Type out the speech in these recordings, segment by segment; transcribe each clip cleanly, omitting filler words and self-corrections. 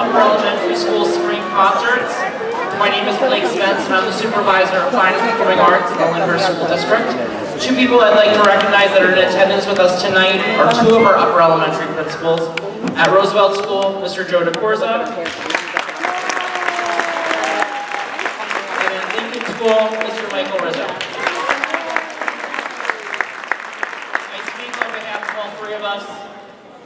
Upper Elementary School Spring Concerts. My name is Blake Spence, and I'm the supervisor of Fine and Performing Arts in the Lyndhurst School District. Two people I'd like to recognize that are in attendance with us tonight are two of our upper elementary principals. At Roosevelt School, Mr. Joe DeCorza. And at Lincoln School, Mr. Michael Rizzo. I speak on behalf of all three of us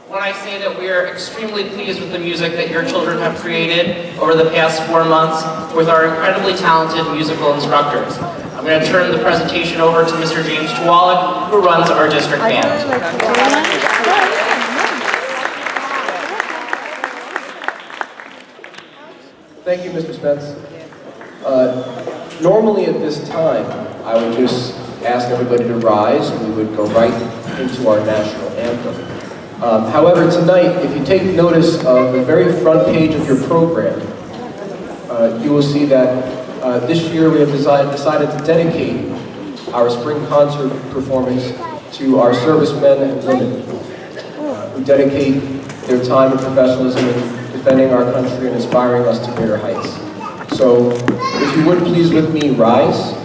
when I say that we are extremely pleased with the music that your children have created over the past 4 months with our incredibly talented musical instructors. I'm going to turn the presentation over to Mr. James Chwalik, who runs our district band. Thank you, Mr. Spence. Normally at this time, I would just ask everybody to rise and we would go right into our national anthem. However, tonight, if you take notice of the very front page of your program, you will see that this year we have decided to dedicate our spring concert performance to our servicemen and women who dedicate their time and professionalism in defending our country and inspiring us to greater heights. So, if you would please with me rise.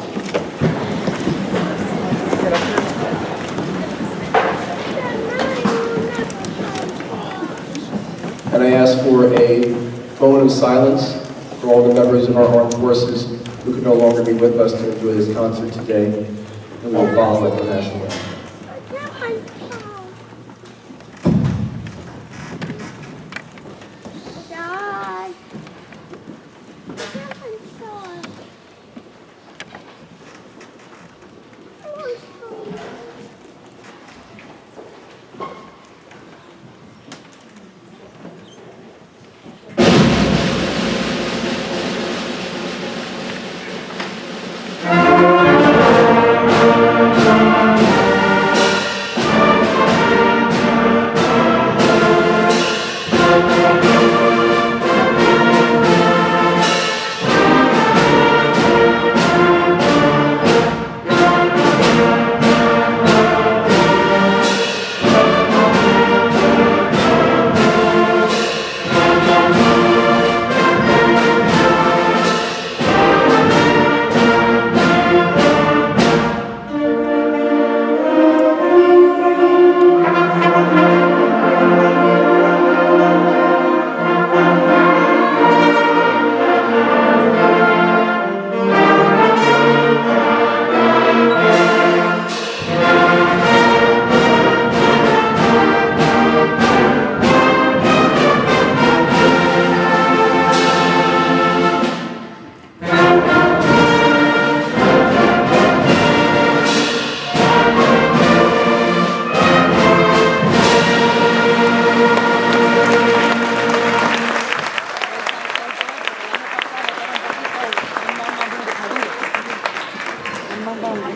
And I ask for a moment of silence for all the members of our armed forces who can no longer be with us to enjoy this concert today, and we will follow with the national anthem.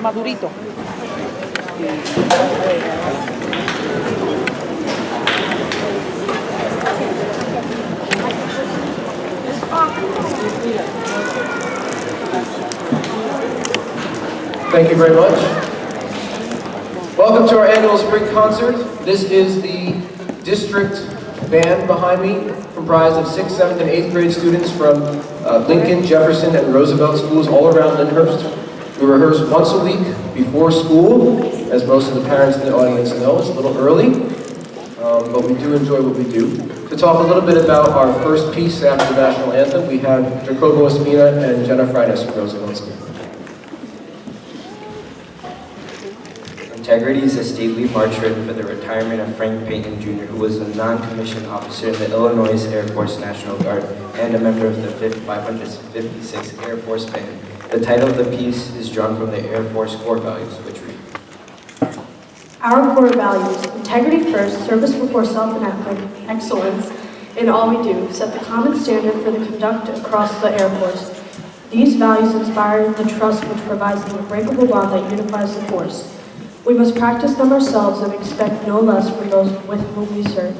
Madurito. Thank you very much. Welcome to our annual spring concert. This is the district band behind me, comprised of 6th, 7th, and 8th grade students from Lincoln, Jefferson, and Roosevelt schools all around Lyndhurst. We rehearse once a week before school, as most of the parents in the audience know. It's a little early, but we do enjoy what we do. To talk a little bit about our first piece after the national anthem, we have Jacobo Espina and Jenna Freitas from Roosevelt School. Integrity is a stately march written for the retirement of Frank Payton Jr., who was a non-commissioned officer in the Illinois Air Force National Guard and a member of the 556th Air Force Band. The title of the piece is drawn from the Air Force core values, which read: Our core values, integrity first, service before self, and excellence in all we do, set the common standard for the conduct across the Air Force. These values inspire the trust which provides the unbreakable bond that unifies the force. We must practice them ourselves and expect no less from those with whom we serve.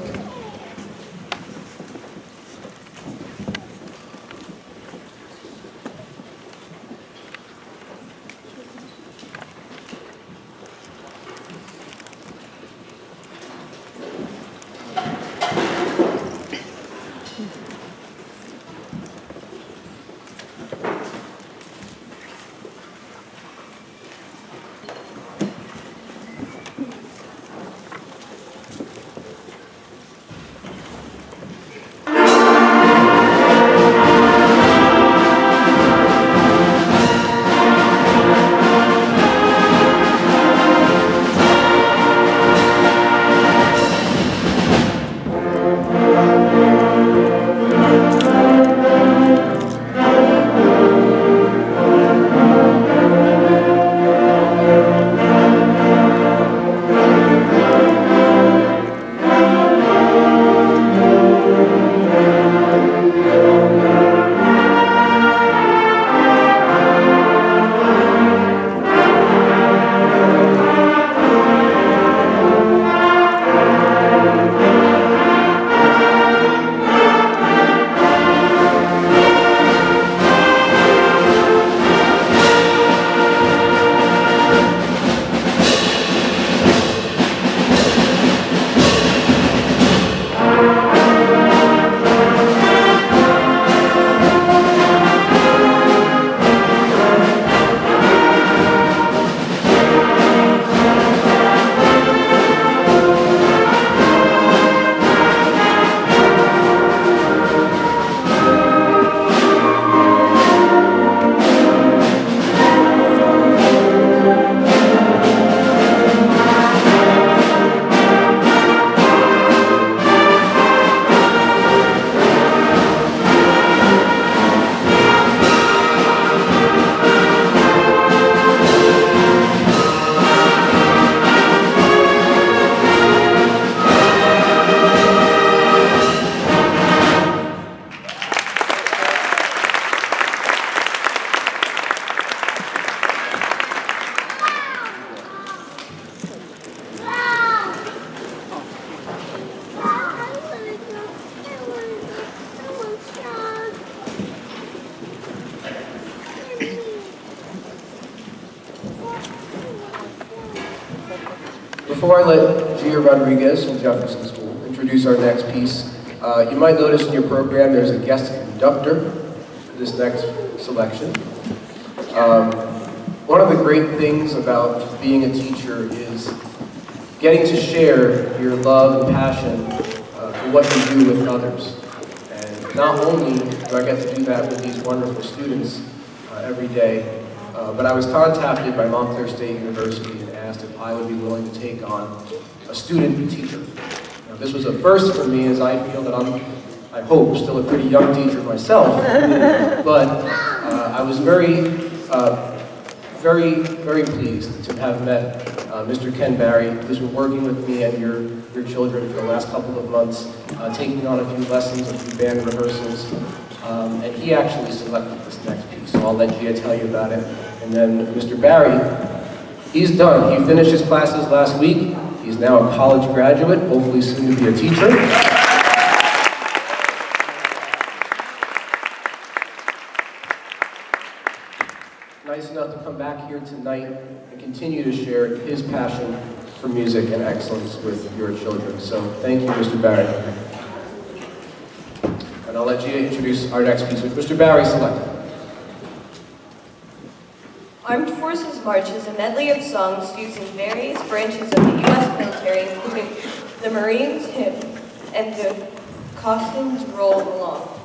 before I let Gia Rodriguez from Jefferson School introduce our next piece, you might notice in your program there's a guest conductor for this next selection. One of the great things about being a teacher is getting to share your love and passion for what you do with others. And not only do I get to do that with these wonderful students every day, but I was contacted by Montclair State University and asked if I would be willing to take on a student teacher. Now, this was a first for me, as I feel that I hope, still a pretty young teacher myself, but I was very pleased to have met Mr. Ken Barry, who's been working with me and your children for the last couple of months, taking on a few lessons, a few band rehearsals, and he actually selected this next piece, so I'll let Gia tell you about it. And then Mr. Barry, he's done. He finished his classes last week. He's now a college graduate, hopefully soon to be a teacher. Nice enough to come back here tonight and continue to share his passion for music and excellence with your children. So thank you, Mr. Barry. And I'll let Gia introduce our next piece, which Mr. Barry selected. Armed Forces March is a medley of songs used in various branches of the U.S. military, including the Marines hymn and the Coxswain's Roll Along.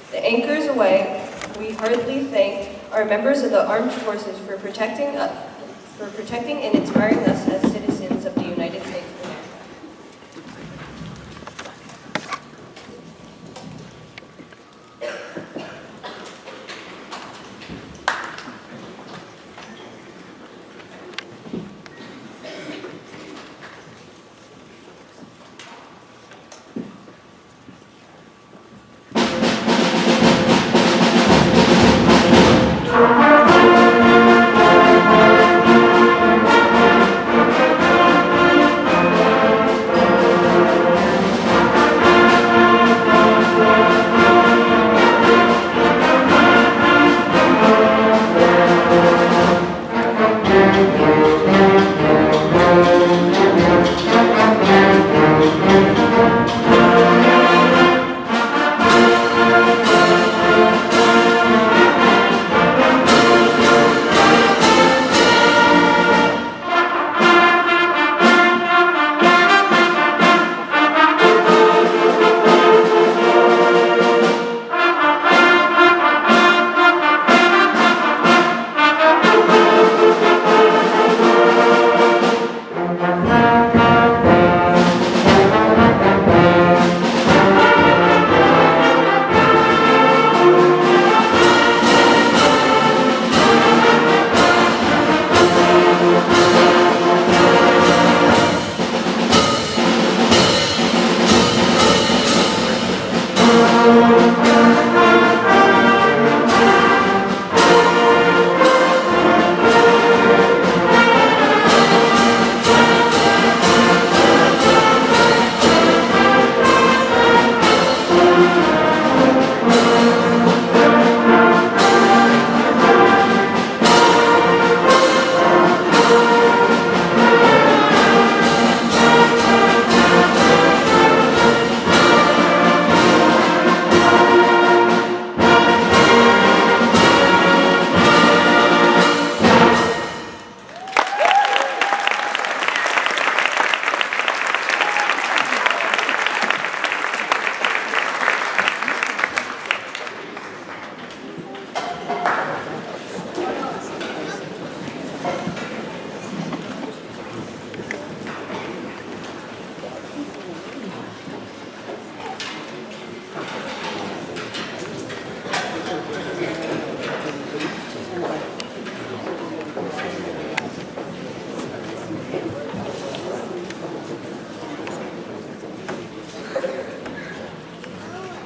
The anchors away, we heartily thank our members of the Armed Forces for protecting and inspiring us as citizens of the United States of America.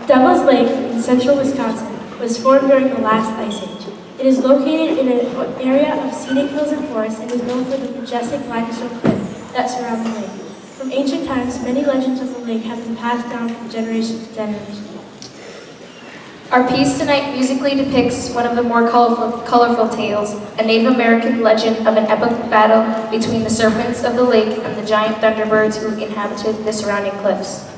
Devil's Lake in central Wisconsin was formed during the last ice age. It is located in an area of scenic hills and forests and is known for the majestic limestone cliff that surround the lake. From ancient times, many legends of the lake have been passed down from generation to generation. Our piece tonight musically depicts one of the more colorful tales, a Native American legend of an epic battle between the serpents of the lake and the giant thunderbirds who inhabited the surrounding cliffs.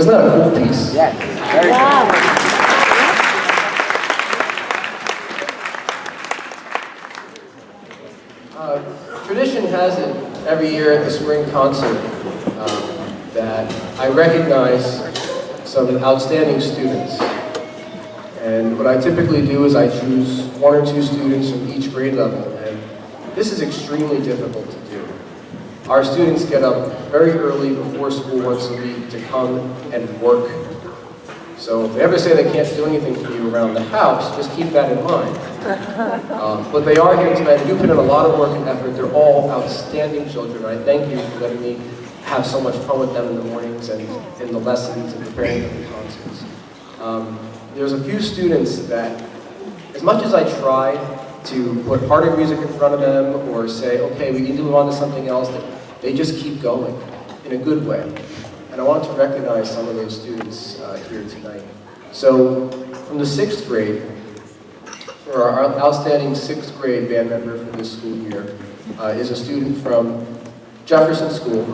Isn't that a cool piece? Yes. Very Tradition has it every year at the spring concert that I recognize some outstanding students. And what I typically do is I choose 1 or 2 students from each grade level, and this is extremely difficult to do. Our students get up very early before school once a week to come and work. So if they ever say they can't do anything for you around the house, just keep that in mind. But they are here tonight. They do put in a lot of work and effort. They're all outstanding children. I thank you for letting me have so much fun with them in the mornings and in the lessons and preparing for the concerts. There's a few students that, as much as I try to put harder music in front of them or say, okay, we need to move on to something else, that they just keep going in a good way. And I want to recognize some of those students here tonight. So, from the 6th grade, for our outstanding 6th grade band member for this school year, is a student from Jefferson School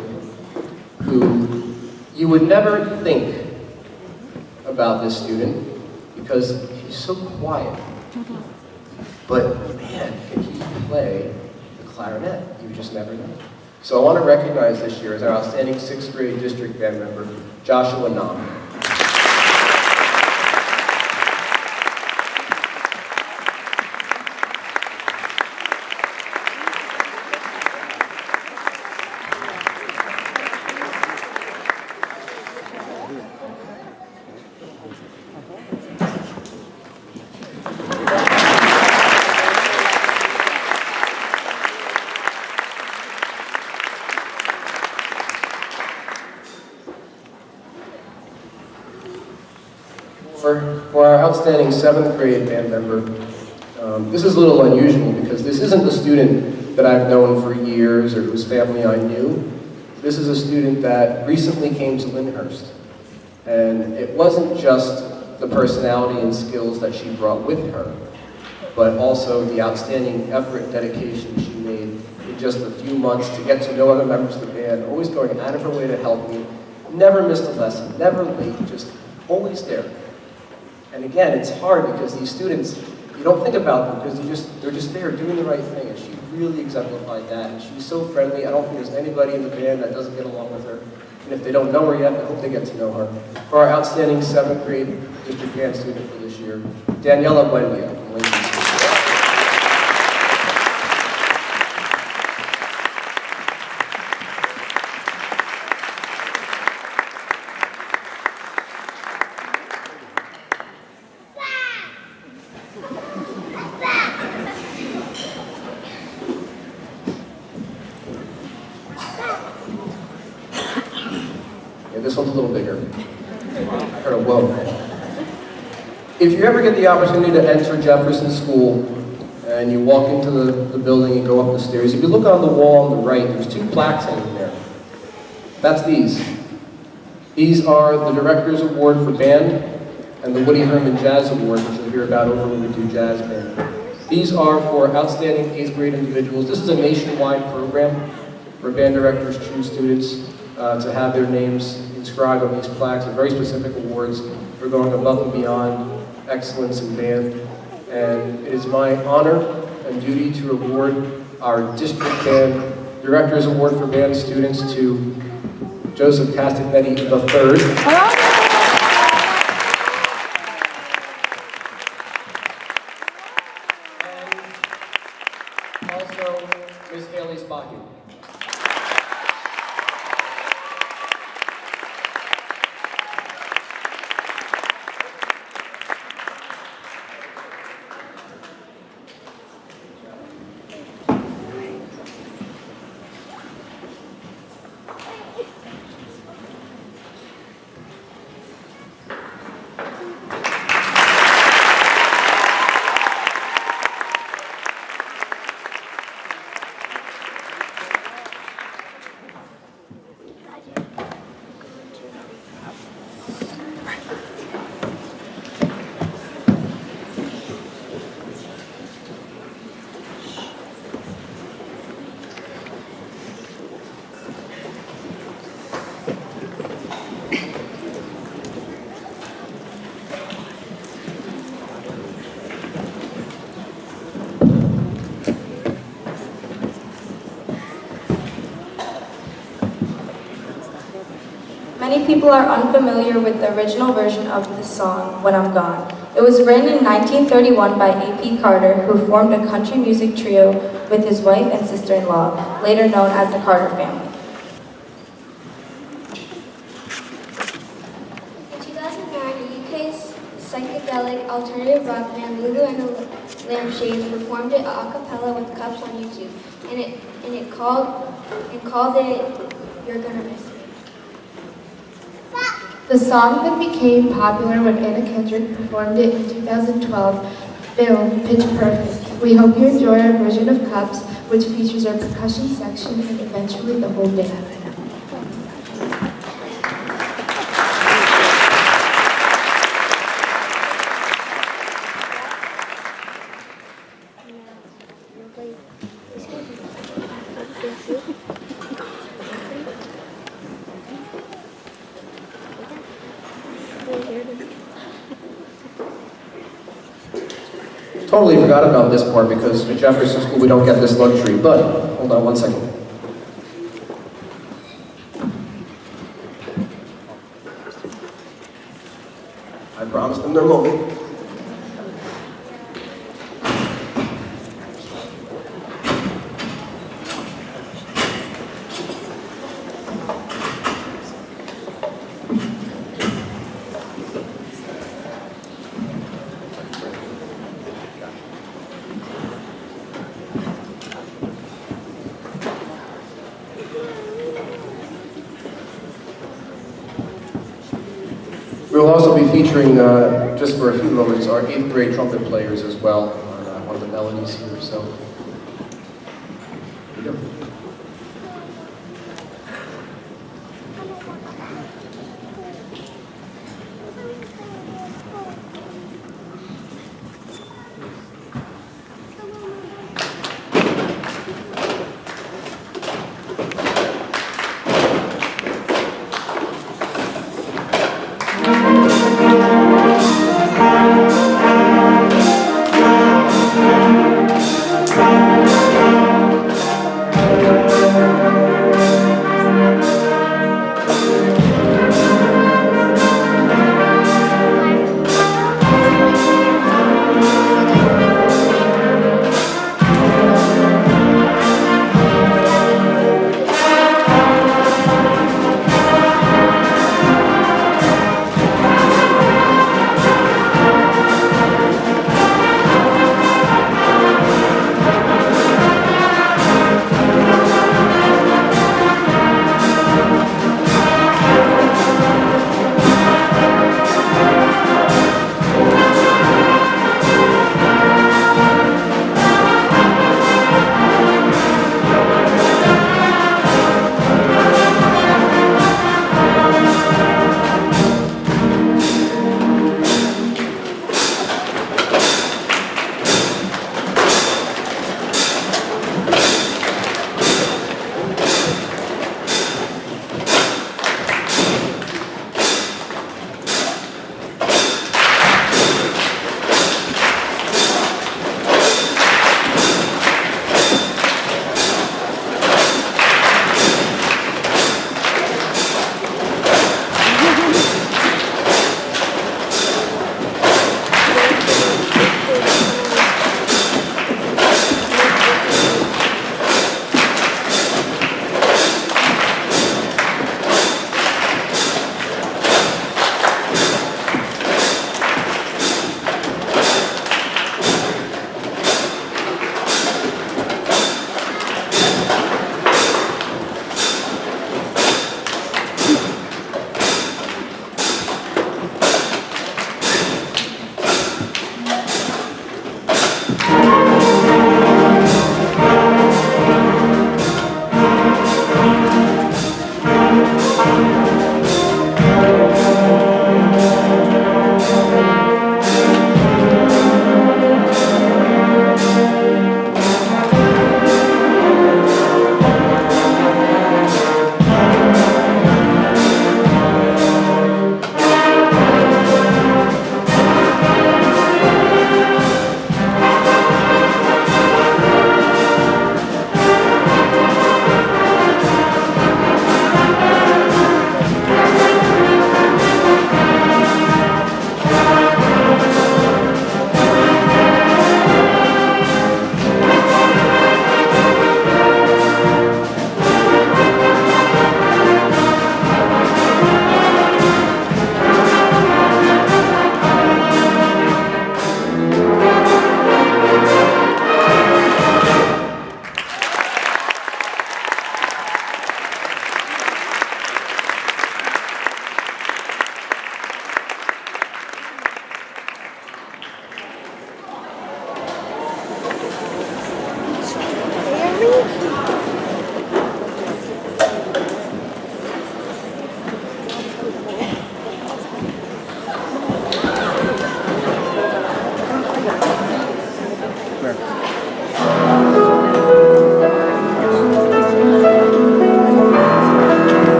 who you would never think about this student because he's so quiet. But man, can he play the clarinet? You just never know. So I want to recognize this year as our outstanding 6th grade district band member, Joshua Nam. For our outstanding 7th grade band member, this is a little unusual because this isn't a student that I've known for years or whose family I knew. This is a student that recently came to Lyndhurst. And it wasn't just the personality and skills that she brought with her, but also the outstanding effort and dedication she made in just a few months to get to know other members of the band, always going out of her way to help me, never missed a lesson, never late, just always there. And again, it's hard because these students, you don't think about them because they're just there doing the right thing, and she really exemplified that. And she's so friendly. I don't think there's anybody in the band that doesn't get along with her. And if they don't know her yet, I hope they get to know her. For our outstanding 7th grade district band student for this year, Daniela Buendia from Lincoln School. This one's a little bigger. I heard a whoa. If you ever get the opportunity to enter Jefferson School and you walk into the building and go up the stairs, if you look on the wall on the right, there's 2 plaques hanging there. That's these. These are the Director's Award for Band and the Woody Herman Jazz Award, which you'll hear about over when we do jazz band. These are for outstanding 8th grade individuals. This is a nationwide program where band directors choose students to have their names inscribed on these plaques, and very specific awards for going above and beyond excellence in band. And it is my honor and duty to award our District Band Director's Award for Band students to Joseph Castagnetti III. And also Ms. Haley Spahn. Many people are unfamiliar with the original version of the song, When I'm Gone. It was written in 1931 by A.P. Carter, who formed a country music trio with his wife and sister-in-law, later known as the Carter family. In 2009, the UK's psychedelic alternative rock band Lulu and the Lampshades performed it a cappella with cups on YouTube, and called it You're Gonna Miss Me. The song then became popular when Anna Kendrick performed it in 2012 film Pitch Perfect. We hope you enjoy our version of Cups, which features our percussion section and eventually the whole band. Totally forgot about this part because at Jefferson School we don't get this luxury, but hold on one second. I promised them their moment. We'll also be featuring, just for a few moments, our 8th grade trumpet players as well on one of the melodies here, so here we go.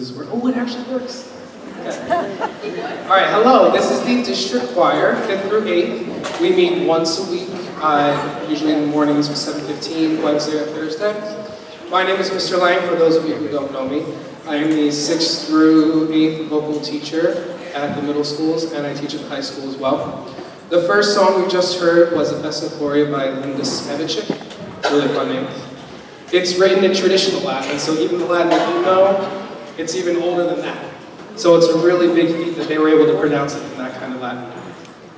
this word. Oh, it actually works. Okay. All right, hello. This is the district choir, 5th through 8th. We meet once a week, usually in the mornings from 7:15, Wednesday or Thursday. My name is Mr. Lang, for those of you who don't know me. I am the 6th through 8th vocal teacher at the middle schools, and I teach at the high school as well. The first song we just heard was a Vesophoria by Lyndhurst High School Gymnasium. Really fun name. It's written in traditional Latin, so even the Latin that you know, it's even older than that. So it's a really big feat that they were able to pronounce it in that kind of Latin.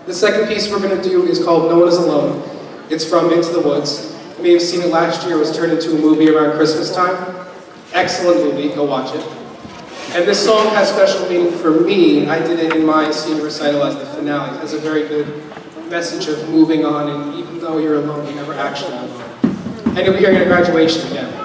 The second piece we're going to do is called No One Is Alone. It's from Into the Woods. You may have seen it last year. It was turned into a movie around Christmas time. Excellent movie. Go watch it. And this song has special meaning for me. I did it in my senior recital as the finale. It has a very good message of moving on, and even though you're alone, you're never actually alone. And you'll be hearing it at graduation again.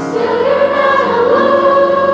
Still you're not alone.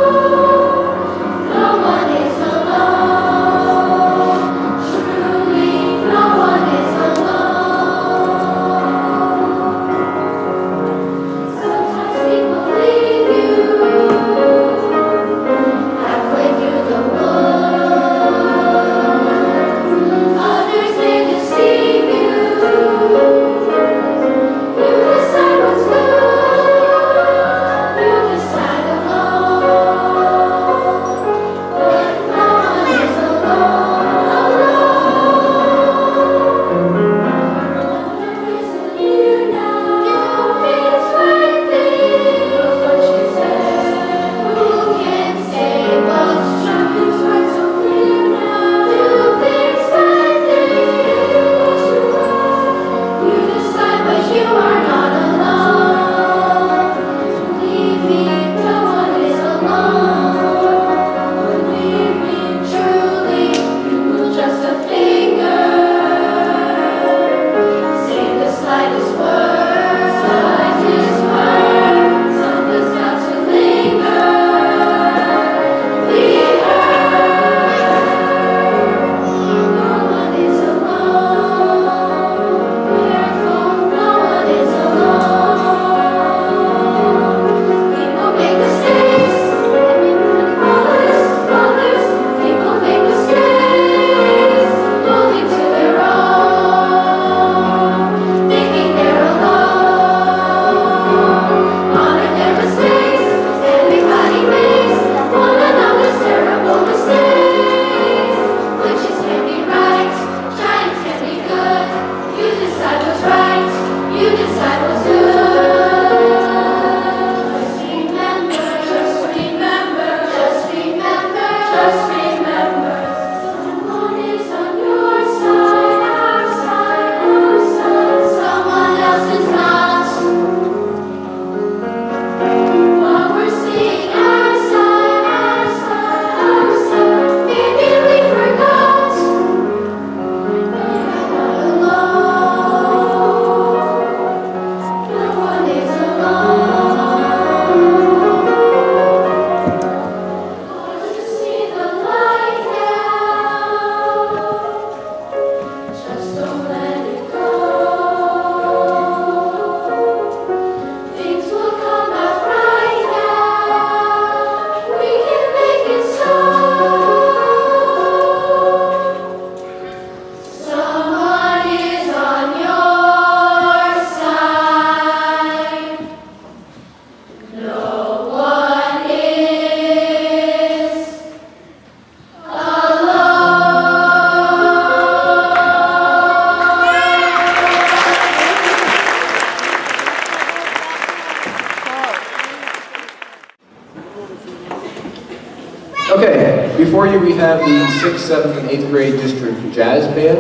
Okay, before you we have the 6th, 7th, and 8th grade district jazz band.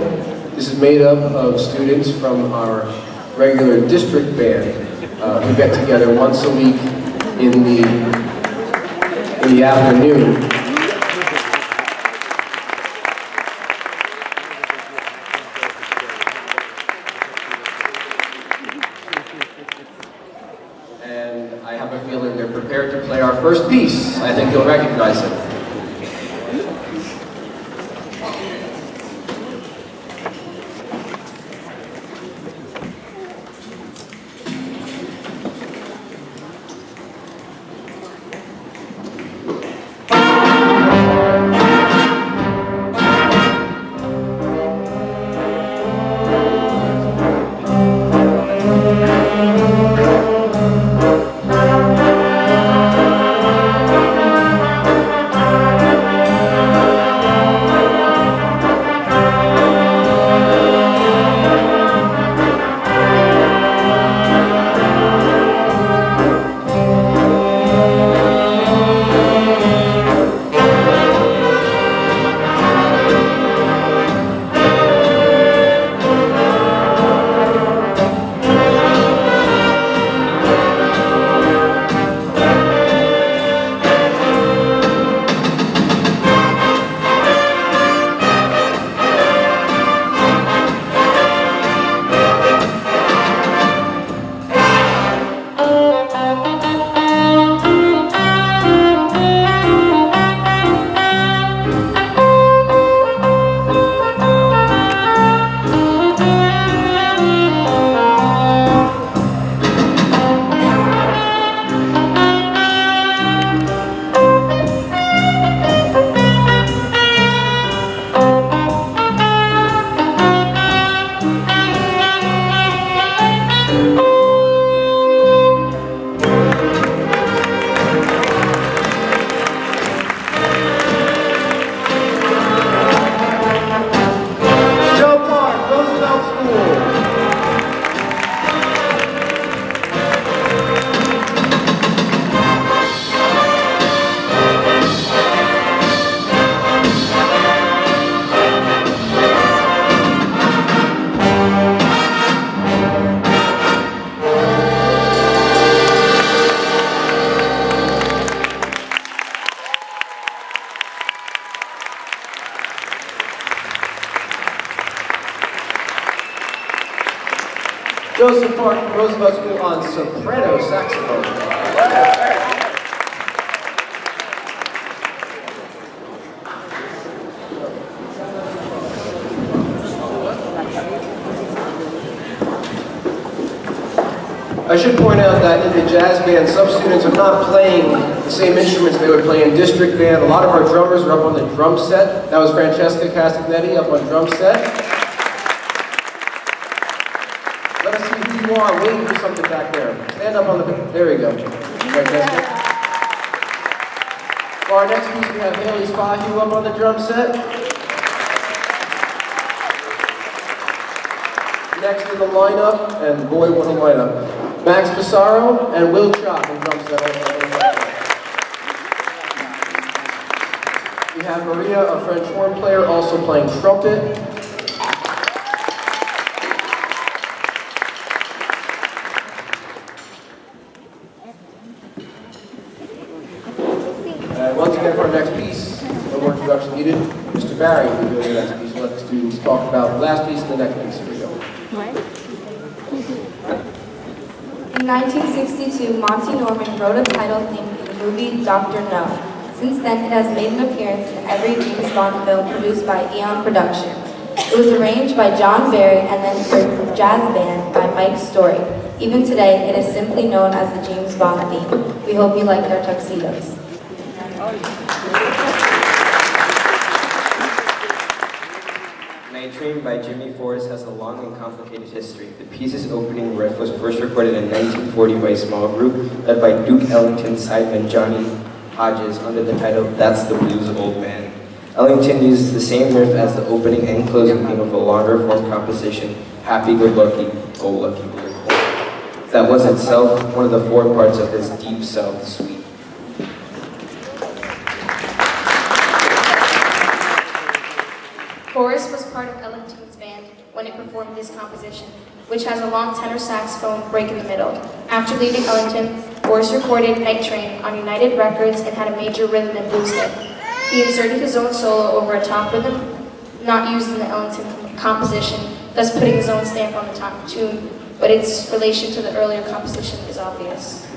This is made up of students from our regular district band. We get together once a week in the afternoon. And I have a feeling they're prepared to play our first piece. I think you'll recognize it. Joseph Park from Roosevelt School on soprano saxophone. I should point out that in the jazz band, some students are not playing the same instruments they would play in district band. A lot of our drummers are up on the drum set. That was Francesca Castagnetti up on drum set. Let us see who you are waiting for something back there. Stand up on the, there we go. Francesca. For our next piece, we have Haley Spahiu up on the drum set. Next in the lineup, and boy, what a lineup. Max Pissarro and Will Chop on drum set. We have Maria, a French horn player, also playing trumpet. And once again, for our next piece, no more introduction needed. Mr. Barry will be doing the next piece. Let the students talk about the last piece and the next piece. Here we go. In 1962, Monty Norman wrote a title theme for the movie Dr. No. Since then, it has made an appearance in every James Bond film produced by Eon Productions. It was arranged by John Barry and then for jazz band by Mike Story. Even today, it is simply known as the James Bond theme. We hope you like their tuxedos. Nitrine by Jimmy Forrest has a long and complicated history. The piece's opening riff was first recorded in 1940 by a small group led by Duke Ellington's sideman Johnny Hodges under the title That's the Blues Old Man. Ellington uses the same riff as the opening and closing theme of a longer form composition, Happy Go Lucky, Go Lucky Boy. That was itself one of the four parts of his Deep South suite. Boris was part of Ellington's band when it performed this composition, which has a long tenor saxophone break in the middle. After leaving Ellington, Boris recorded Night Train on United Records and had a major rhythm and blues hit. He inserted his own solo over a top rhythm not used in the Ellington composition, thus putting his own stamp on the top tune, but its relation to the earlier composition is obvious.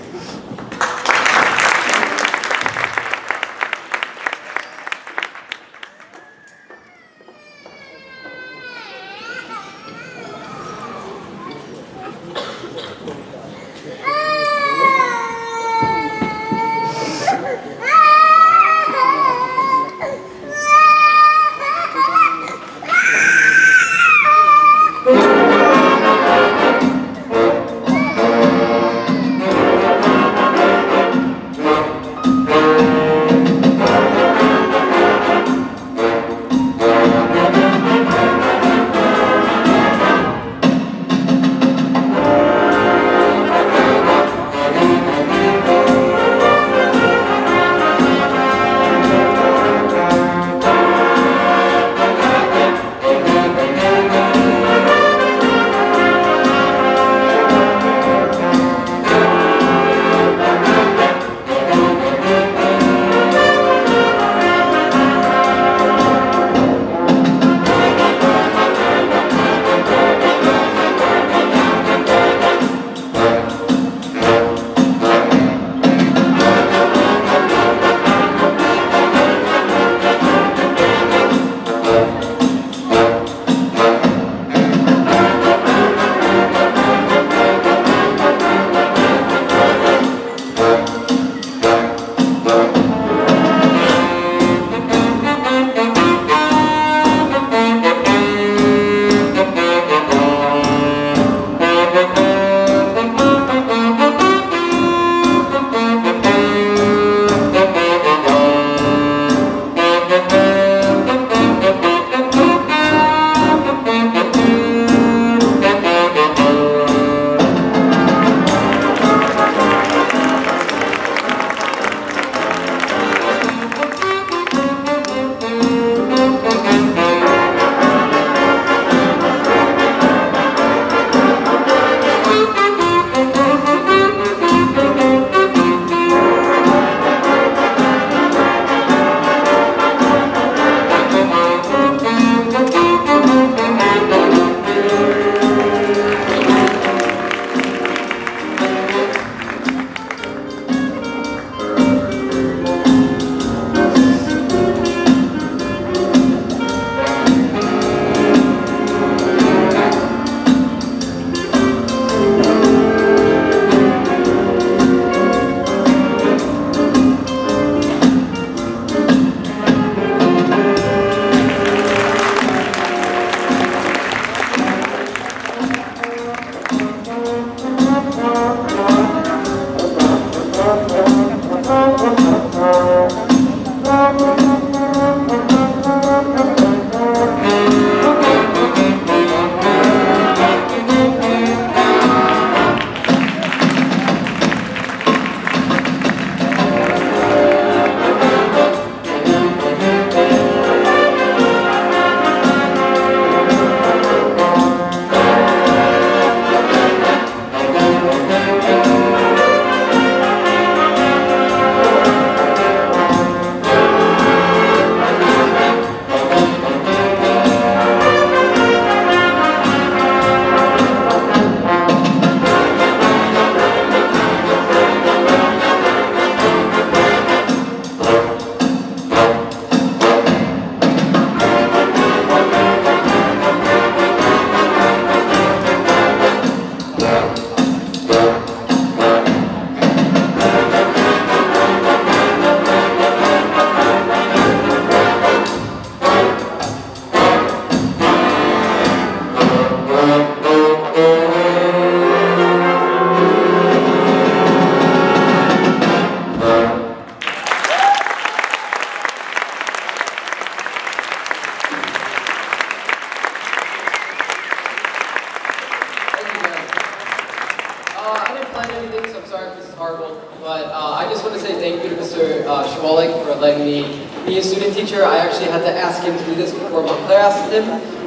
sorry if this is horrible, but I just want to say thank you to Mr. Schwalik for letting me being a student teacher, I actually had to ask him to do this before Montclair asked him.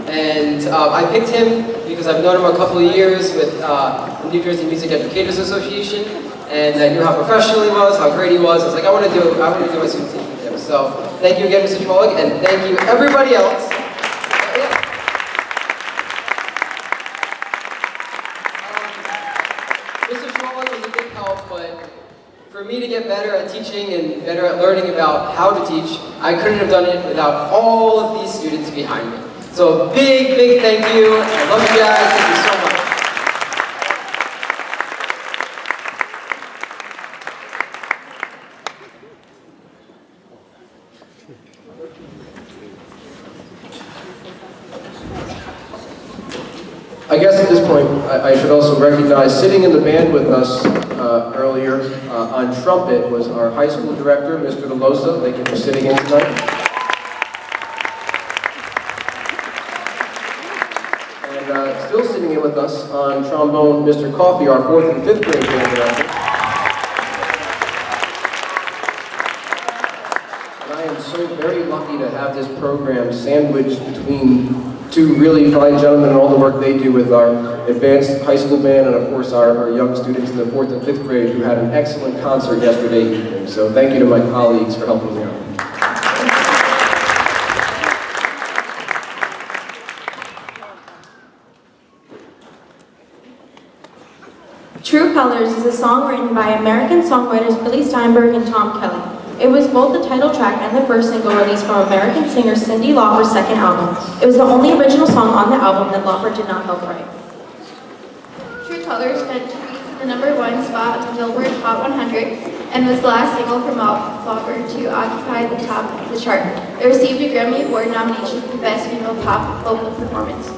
And I picked him because I've known him a couple of years with the New Jersey Music Educators Association, and I knew how professional he was, how great he was. I was like, I want to do my student teaching with him. So thank you again, Mr. Chwalik, and thank you everybody else. Mr. Chwalik was a big help, but for me to get better at teaching and better at learning about how to teach, I couldn't have done it without all of these students behind me. So big, big thank you. I love you guys. Thank you so much. I guess at this point, I should also recognize sitting in the band with us earlier on trumpet was our high school director, Mr. DeLosa. Thank you for sitting in tonight. And still sitting in with us on trombone, Mr. Coffey, our 4th and 5th grade band director. And I am so very lucky to have this program sandwiched between two really fine gentlemen and all the work they do with our advanced high school band and of course our young students in the 4th and 5th grade who had an excellent concert yesterday evening. So thank you to my colleagues for helping me out. True Colors is a song written by American songwriters Billy Steinberg and Tom Kelly. It was both the title track and the first single released from American singer Cyndi Lauper's second album. It was the only original song on the album that Lauper did not help write. True Colors spent 2 weeks in the #1 spot on the Billboard Hot 100 and was the last single from Lauper to occupy the top of the chart. It received a Grammy Award nomination for Best Female Pop Vocal Performance.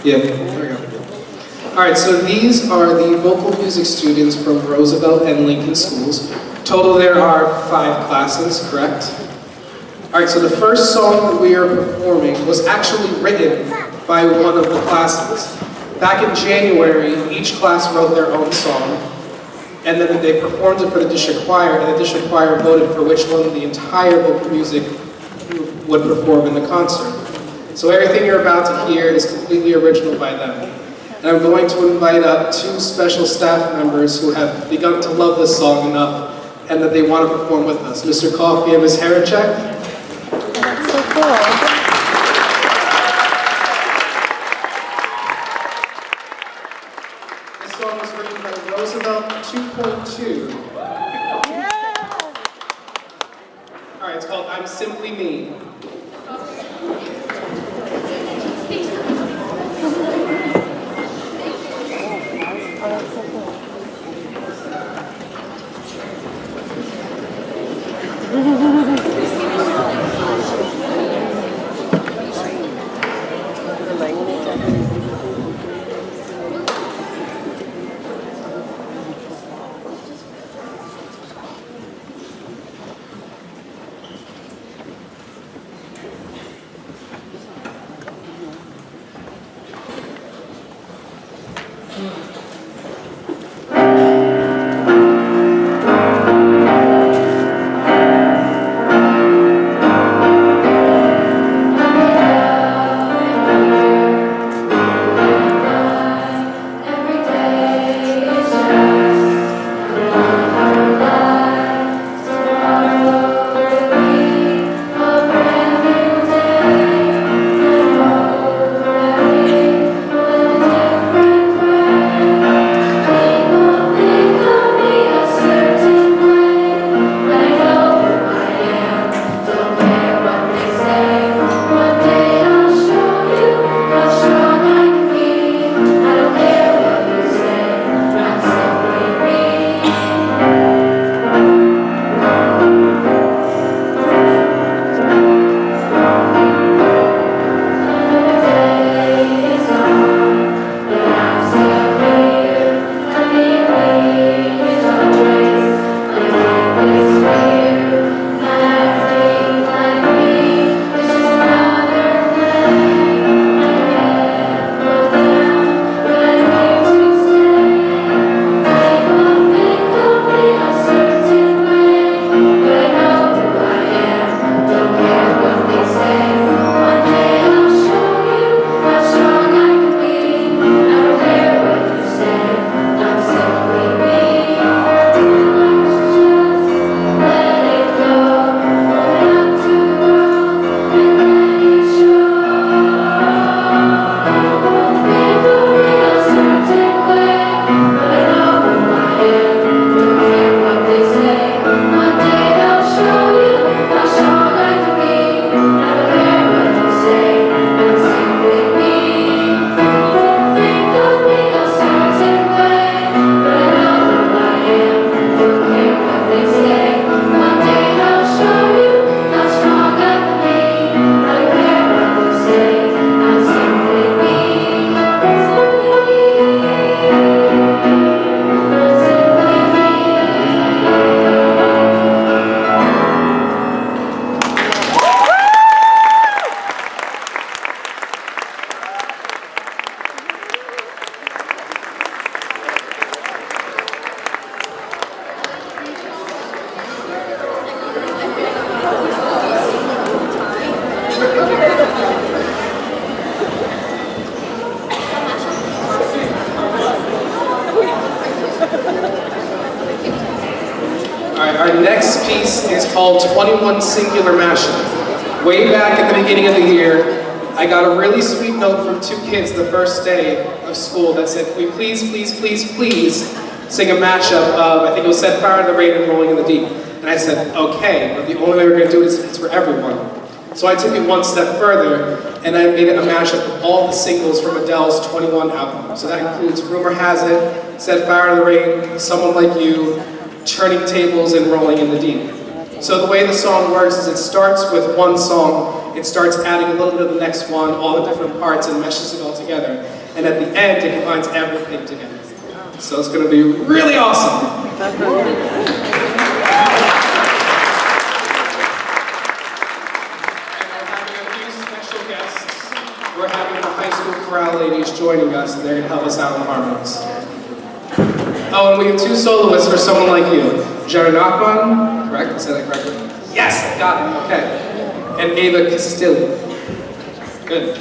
Yeah, there we go. All right, so these are the vocal music students from Roosevelt and Lincoln schools. Total there are 5 classes, correct? All right, so the first song that we are performing was actually written by one of the classes. Back in January, each class wrote their own song, and then they performed it for the district choir, and the district choir voted for which one the entire vocal music would perform in the concert. So everything you're about to hear is completely original by them. And I'm going to invite up 2 special staff members who have begun to love this song enough and that they want to perform with us. Mr. Coffey and Ms. Haracek. That's so cool. This song was written by Roosevelt 2.2. All right, it's called I'm Simply Me. Our next piece is called 21 Singular Mashup. Way back at the beginning of the year, I got a really sweet note from 2 kids the first day of school that said, "Can we please, please, please, please sing a mashup of," I think it was Set Fire in the Rain and Rolling in the Deep. And I said, okay, but the only way we're going to do it is if it's for everyone. So I took it one step further, and I made it a mashup of all the singles from Adele's 21 album. So that includes Rumor Has It, Set Fire in the Rain, Someone Like You, Turning Tables, and Rolling in the Deep. So the way the song works is it starts with one song, it starts adding a little bit of the next one, all the different parts, and meshes it all together. And at the end, it combines everything together. So it's going to be really awesome. And we're having a few special guests. We're having the high school chorale ladies joining us, and they're going to help us out on the harmonies. Oh, and we have two soloists for someone like you. Jenna Nachman, correct? I said that correctly? Yes, I got it, okay. And Ava Castillo. Good.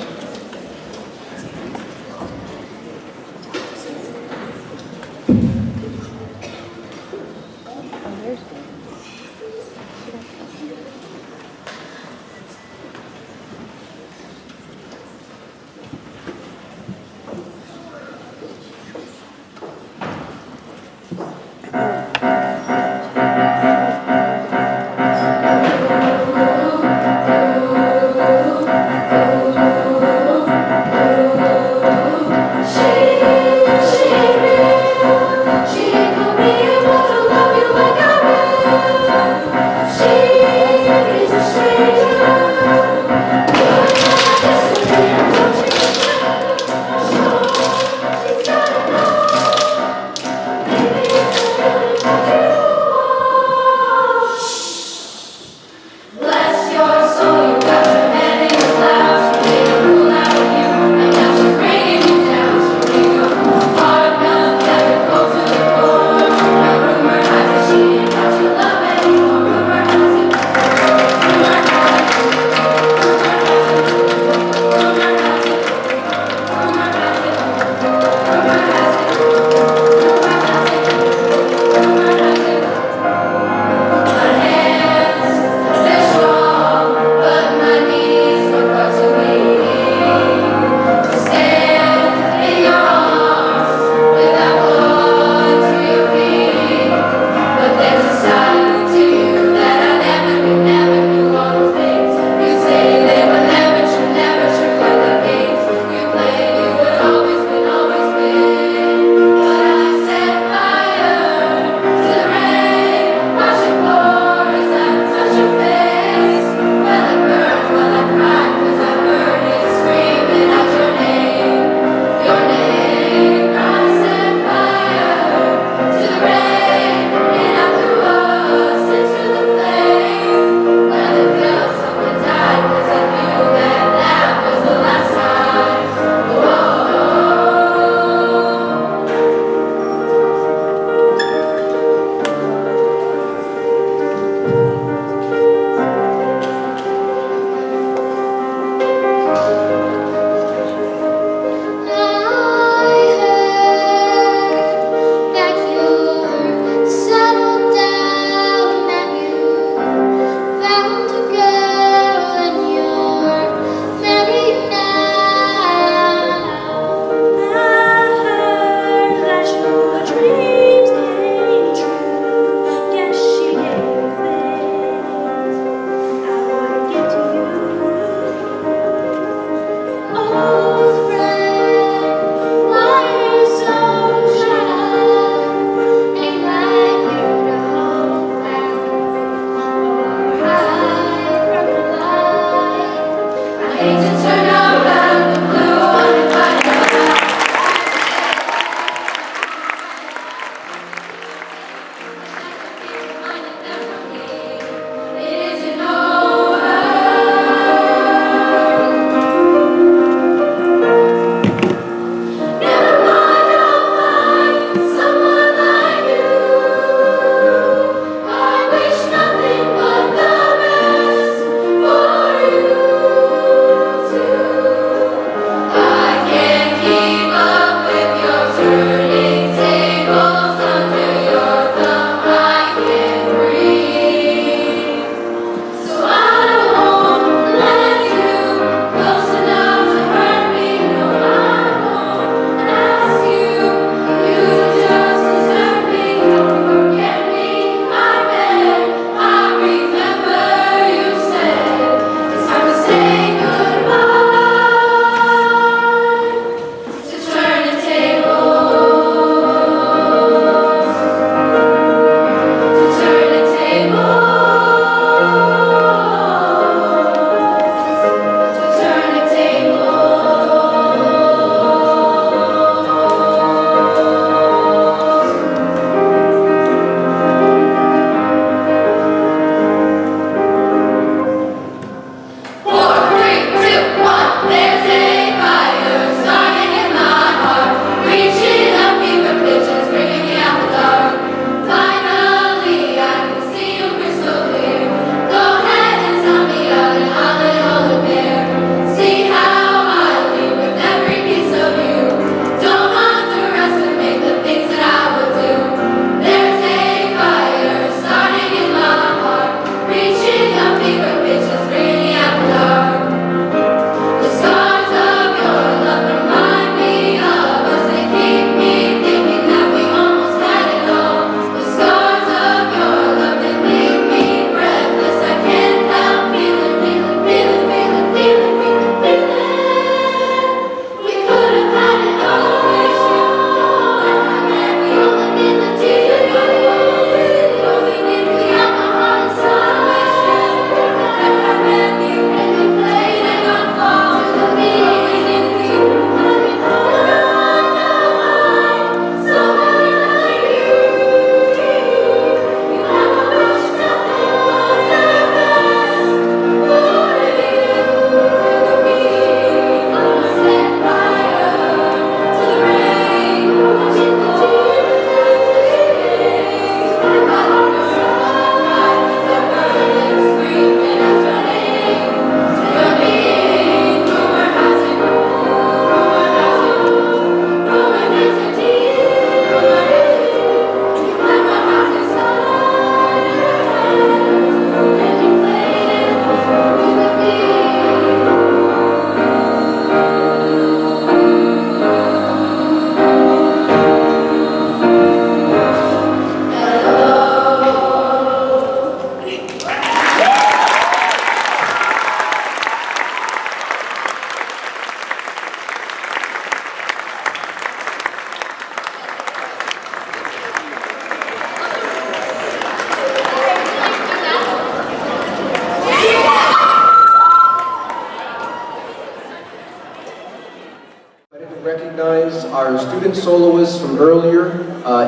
recognize our student soloists from earlier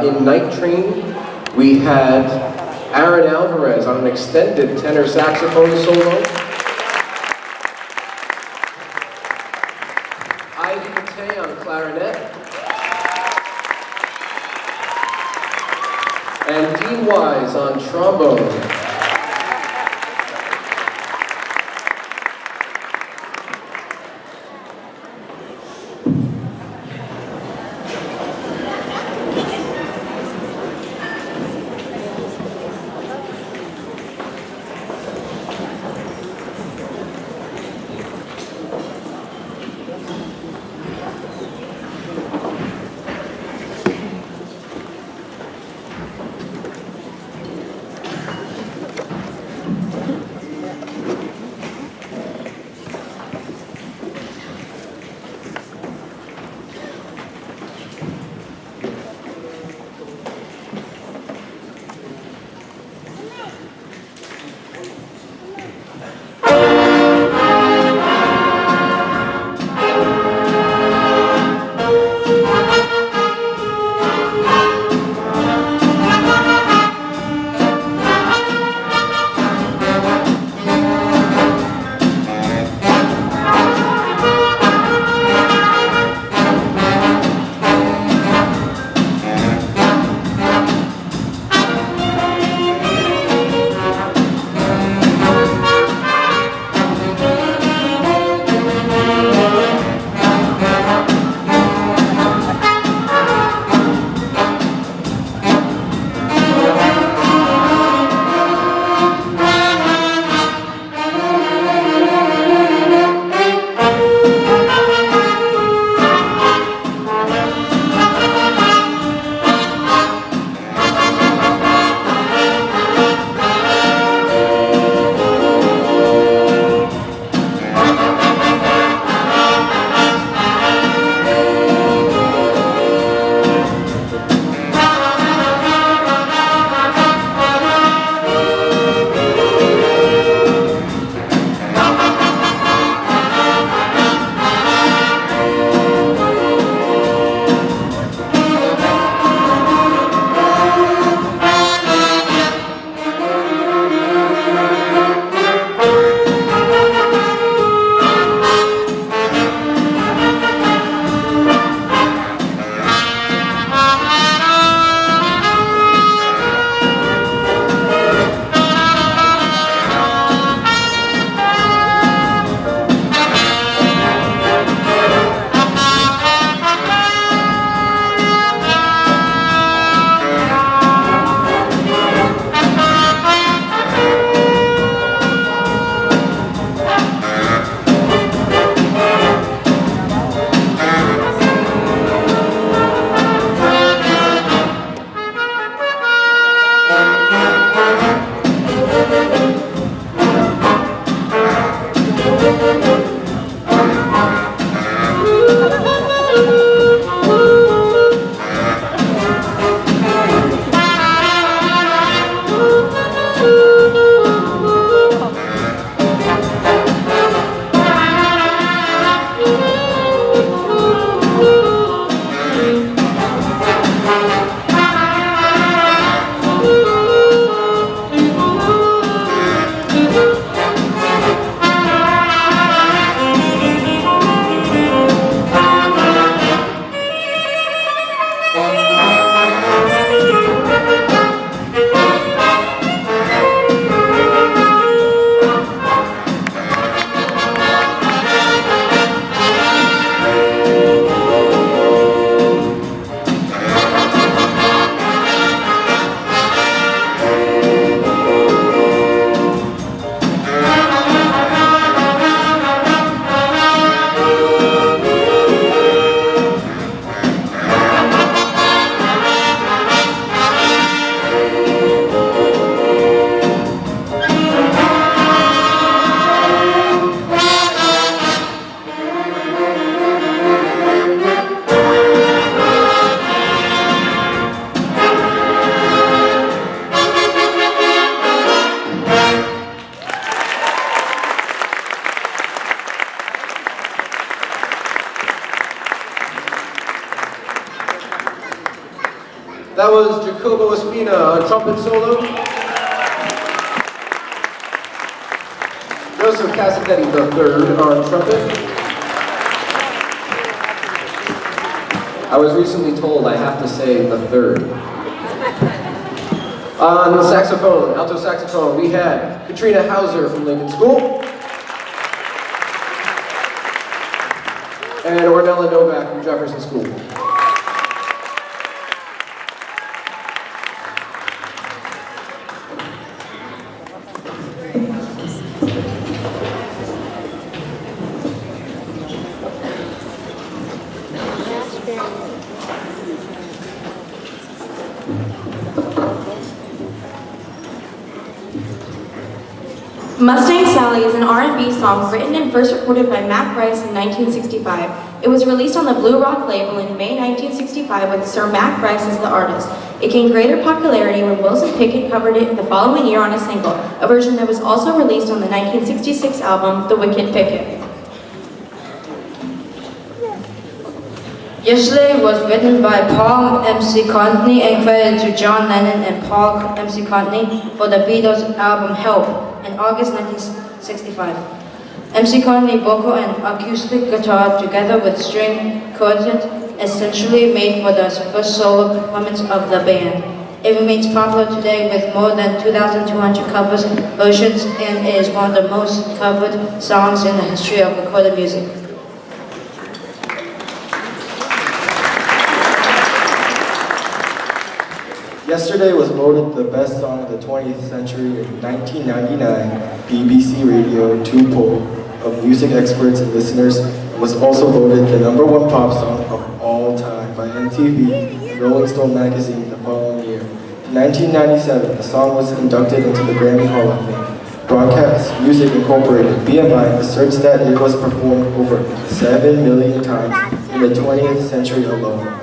in night training. We had Aaron Alvarez on an extended tenor saxophone solo. Ivy Matei on clarinet. And Dean Wise on trombone. That was Jacobo Espina on trumpet solo. Joseph Casadetti III on trumpet. I was recently told I have to say the third. On saxophone, alto saxophone, we had Katrina Hauser from Lincoln School. And Ornella Novak from Jefferson School. Mustang Sally is an R&B song written and first recorded by Mac Rice in 1965. It was released on the Blue Rock label in May 1965 with Sir Mac Rice as the artist. It gained greater popularity when Wilson Pickett covered it the following year on a single, a version that was also released on the 1966 album, The Wicked Pickett. Yesterday was written by Paul M.C. Courtney and credited to John Lennon and Paul M.C. Courtney for the Beatles album Help in August 1965. M.C. Courtney vocal and acoustic guitar together with string quartet essentially made for the first solo performance of the band. It remains popular today with more than 2,200 covers versions and is one of the most covered songs in the history of recorded music. Yesterday was voted the best song of the 20th century in 1999 BBC Radio 2 poll of music experts and listeners, and was also voted the #1 pop song of all time by MTV and Rolling Stone magazine the following year. In 1997, the song was inducted into the Grammy Hall of Fame. Broadcast Music Incorporated, BMI, asserts that it was performed over 7 million times in the 20th century alone.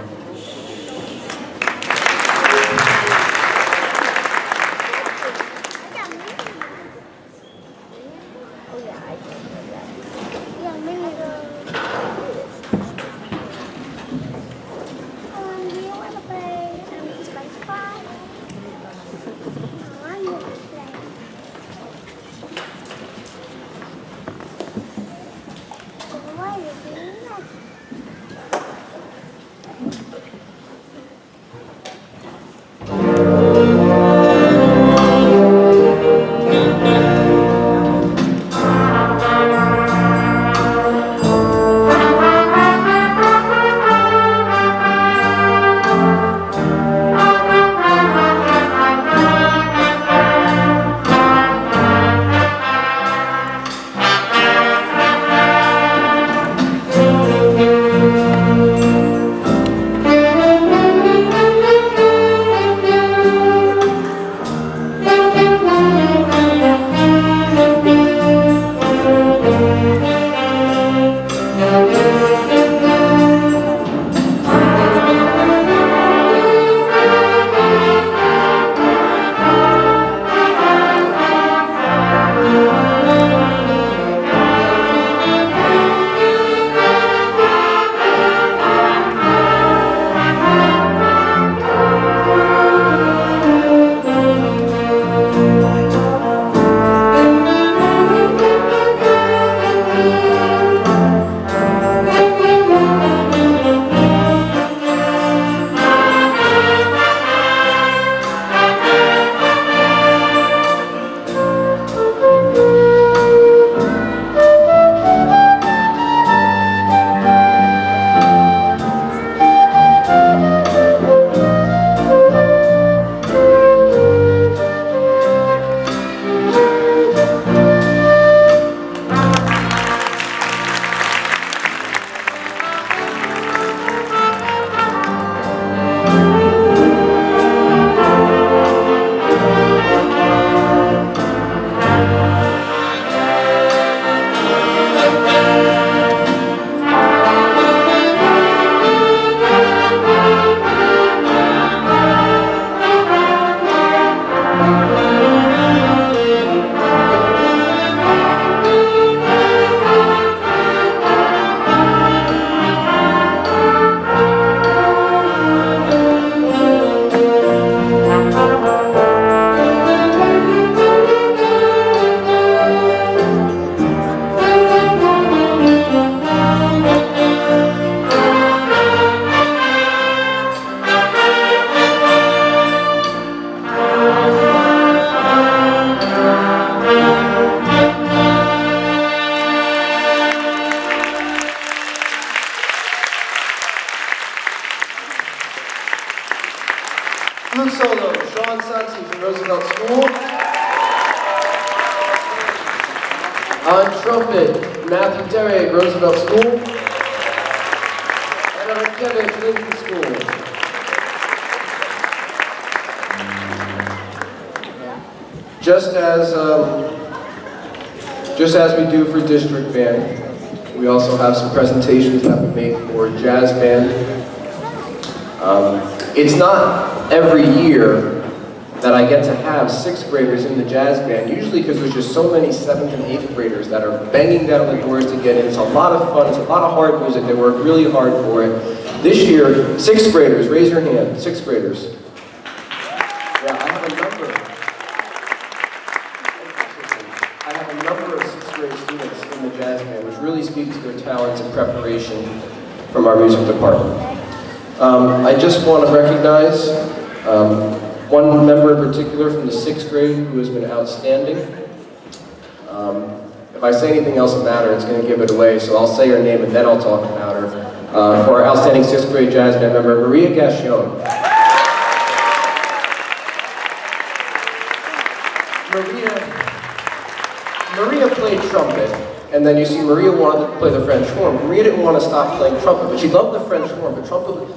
Flute solo, Sean Santi from Roosevelt School. On trumpet, Matthew Derrick, Roosevelt School. And on Kevin, Lincoln School. Just as we do for district band, we also have some presentations that we make for jazz band. It's not every year that I get to have 6th graders in the jazz band, usually because there's just so many 7th and 8th graders that are banging down the doors to get in. It's a lot of fun, it's a lot of hard music, they work really hard for it. This year, 6th graders, raise your hand, 6th graders. Yeah, I have a number of 6th grade students in the jazz band, which really speaks to their talents and preparation from our music department. I just want to recognize one member in particular from the 6th grade who has been outstanding. If I say anything else about her, it's going to give it away, so I'll say her name and then I'll talk about her. For our outstanding 6th grade jazz band member, Maria Gachon. Maria played trumpet, and then you see Maria wanted to play the French horn. Maria didn't want to stop playing trumpet, but she loved the French horn, but trumpet.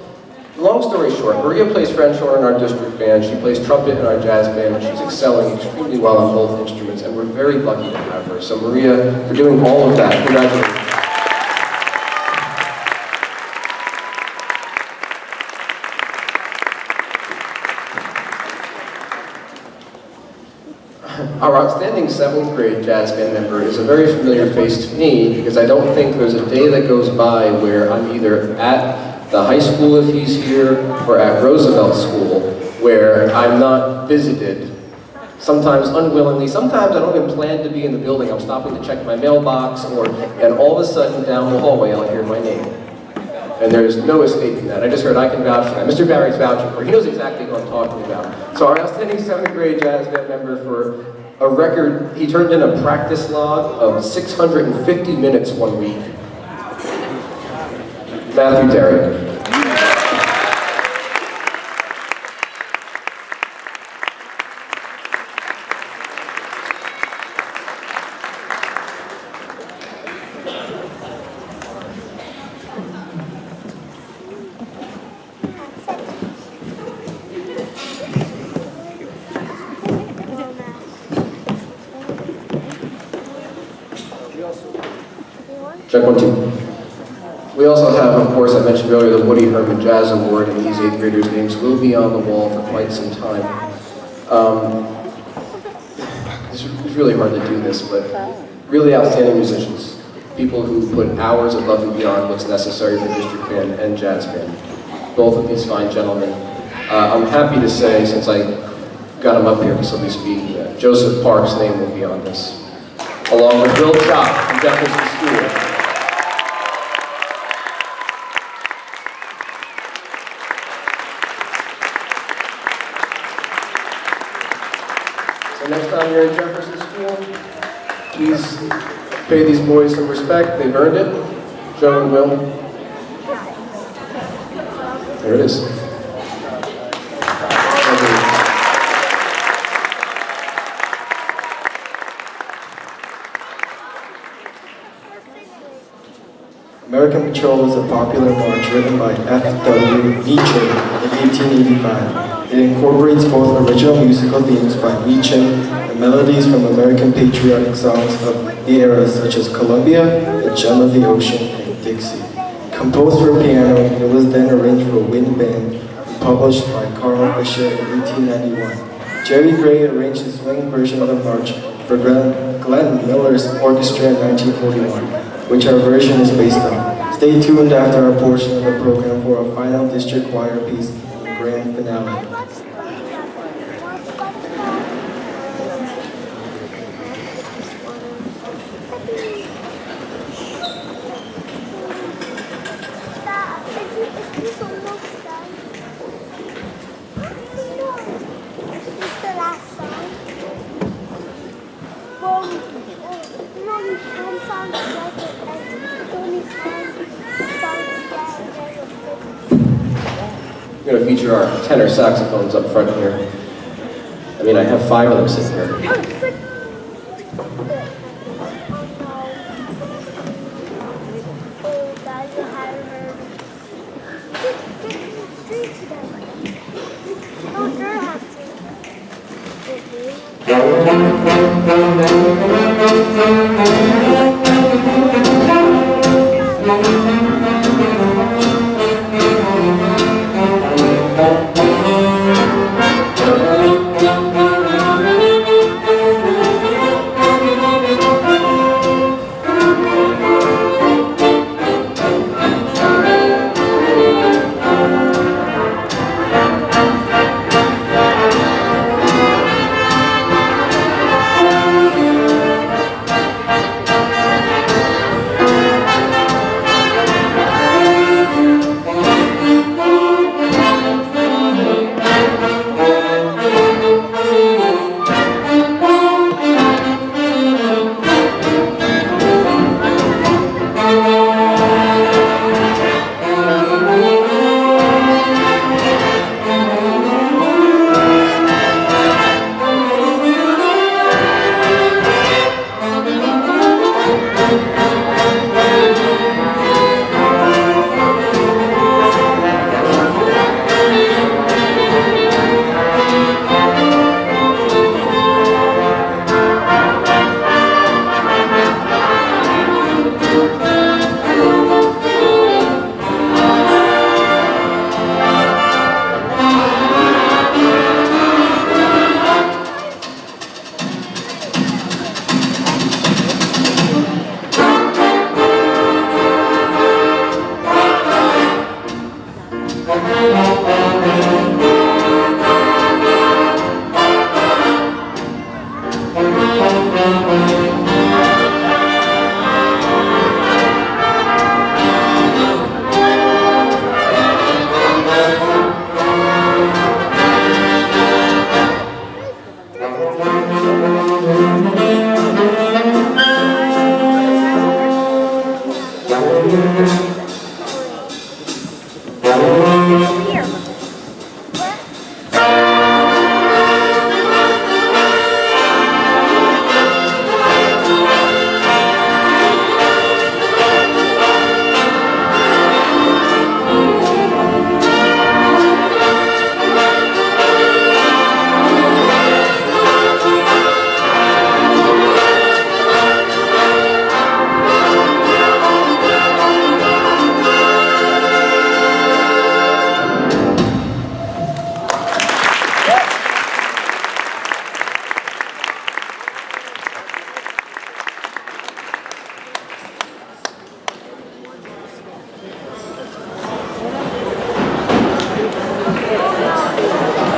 Long story short, Maria plays French horn in our district band, she plays trumpet in our jazz band, and she's excelling extremely well on both instruments, and we're very lucky to have her. So Maria, for doing all of that, congratulations. Our outstanding 7th grade jazz band member is a very familiar face to me because I don't think there's a day that goes by where I'm either at the high school if he's here or at Roosevelt School where I'm not visited, sometimes unwillingly, sometimes I don't even plan to be in the building, I'm stopping to check my mailbox and all of a sudden down the hallway I'll hear my name. And there's no escaping that. I just heard I can vouch for that. Mr. Barry's vouching for it. He knows exactly what I'm talking about. So our outstanding 7th grade jazz band member for a record, he turned in a practice log of 650 minutes one week. Matthew Derrick. Check 1, 2. We also have, of course, I mentioned earlier, the Woody Herman Jazz Award, and these 8th graders' names will be on the wall for quite some time. It's really hard to do this, but really outstanding musicians. People who put hours above and beyond what's necessary for district band and jazz band. Both of these fine gentlemen. I'm happy to say, since I got him up here, so to speak, Joseph Park's name will be on this, along with Bill Chop from Jefferson School. So next time you're at Jefferson School, please pay these boys some respect. They've earned it. Joe and Will. There it is. American Patrol is a popular march written by F.W. Meacham in 1885. It incorporates both original musical themes by Meacham and melodies from American patriotic songs of the era such as Columbia, The Gem of the Ocean, and Dixie. Composed for piano, it was then arranged for wind band and published by Carl Fisher in 1891. Jerry Gray arranged the swing version of the march for Glenn Miller's orchestra in 1941, which our version is based on. Stay tuned after our portion of the program for a final district choir piece and grand finale. We're going to feature our tenor saxophones up front here. I mean, I have 5 of them sitting here.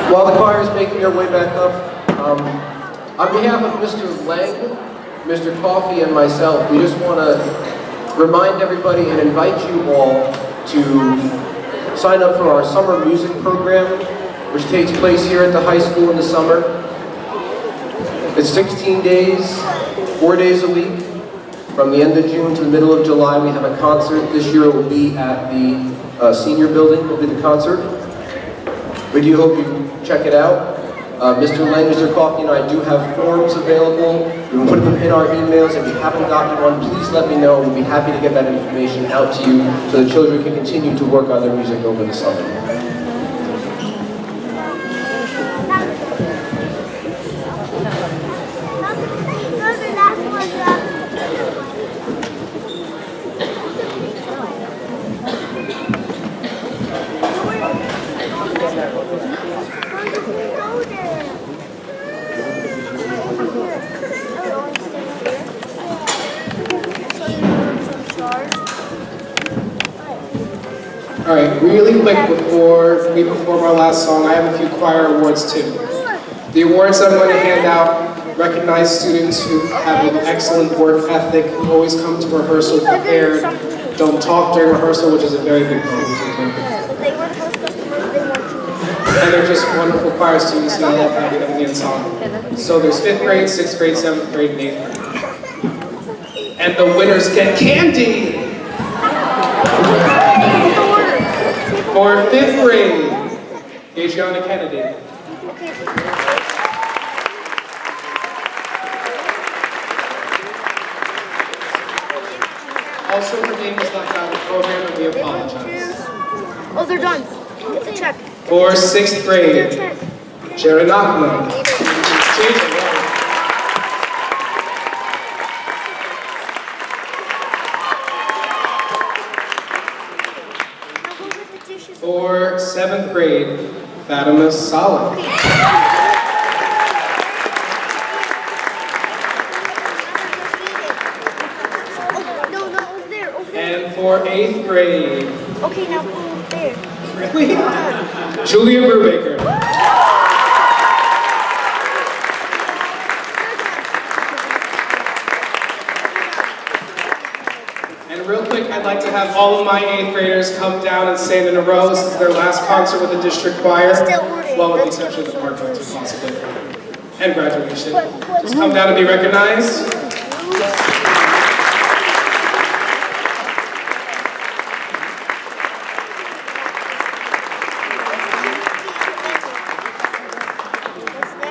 While the choir is making their way back up, on behalf of Mr. Lang, Mr. Coffey, and myself, we just want to remind everybody and invite you all to sign up for our summer music program, which takes place here at the high school in the summer. It's 16 days, 4 days a week. From the end of June to the middle of July, we have a concert. This year it will be at the senior building, will be the concert. We do hope you check it out. Mr. Lang, Mr. Coffey, and I do have forms available. We will put them in our emails. If you haven't gotten one, please let me know. We'll be happy to get that information out to you so the children can continue to work on their music over the summer. All right, really quick before we perform our last song, I have a few choir awards too. The awards I'm going to hand out recognize students who have an excellent work ethic, who always come to rehearsal prepared, don't talk during rehearsal, which is a very big problem. And they're just wonderful choir students, and I love having them in the ensemble. So there's 5th grade, 6th grade, 7th grade, and 8th grade. And the winners get candy! For 5th grade, Adriana Kennedy. Also, her name was left out of the program, and we apologize. Oh, they're done. Check. For 6th grade, Jared Nachman. For 7th grade, Fatima Saleh. No, over there, over there. And for 8th grade, Okay, now over there. really? Julia Brubaker. And real quick, I'd like to have all of my 8th graders come down and stand in a row. This is their last concert with the district choir. Well, with the exception of the part too, possibly. And graduation. Just come down and be recognized.